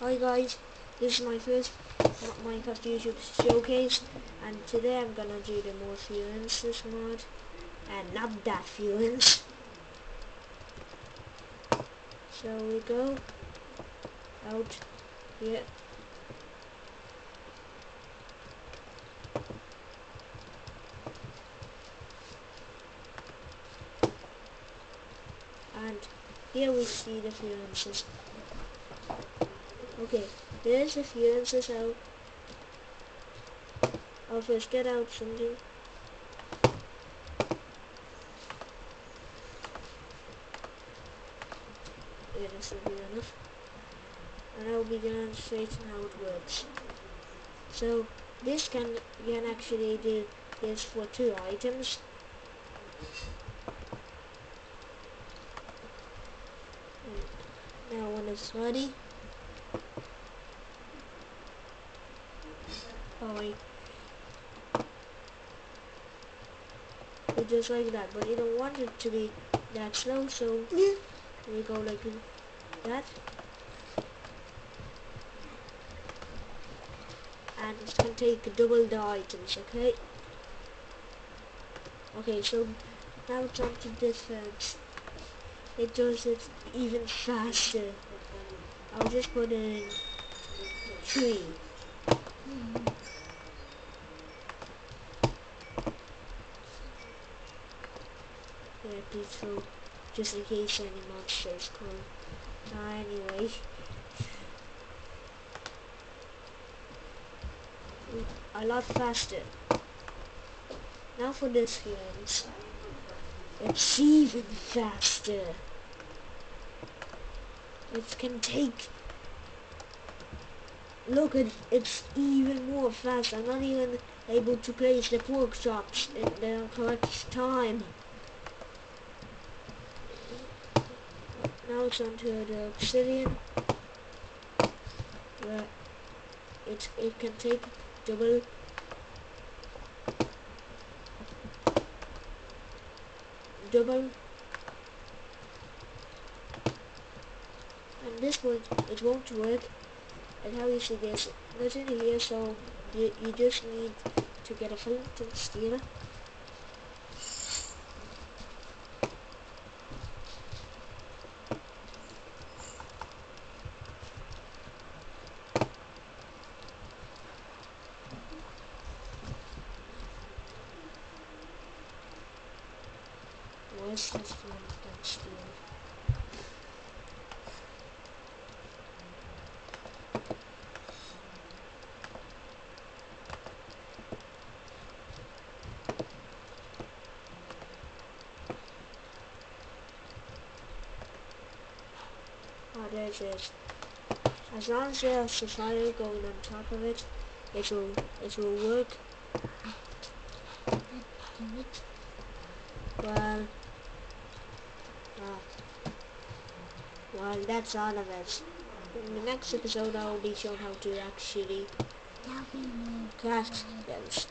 Hi guys, this is my first Minecraft YouTube showcase, and today I'm gonna do the more Fluences mod, and not that Fluence. So we go out here, and here we see the Fluences. Okay, there's the Fluences out. I'll first get out something. Yeah, this will be enough. And I'll be demonstrating how it works. So this can actually do this for 2 items. And now when it's ready, just like that, but you don't want it to be that slow, so we go like that, and it's gonna take double the items. Okay, so now it's on to defense. It does it even faster. I'll just put in 3. Yeah, peaceful, just in case any monsters come. Anyway, a lot faster. Now for this Fluence, it's even faster. It can take, look at, it's even more fast. I'm not even able to place the pork chops in the correct time. Now it's onto the obsidian, where it can take double. And this one, it won't work. And how you see there's nothing here, so you just need to get a flint and steel. Where's this flint and steel? Oh, there it is. As long as there's a fire going on top of it, it will work. Well, that's all of it. In the next episode, I will be showing how to actually craft those.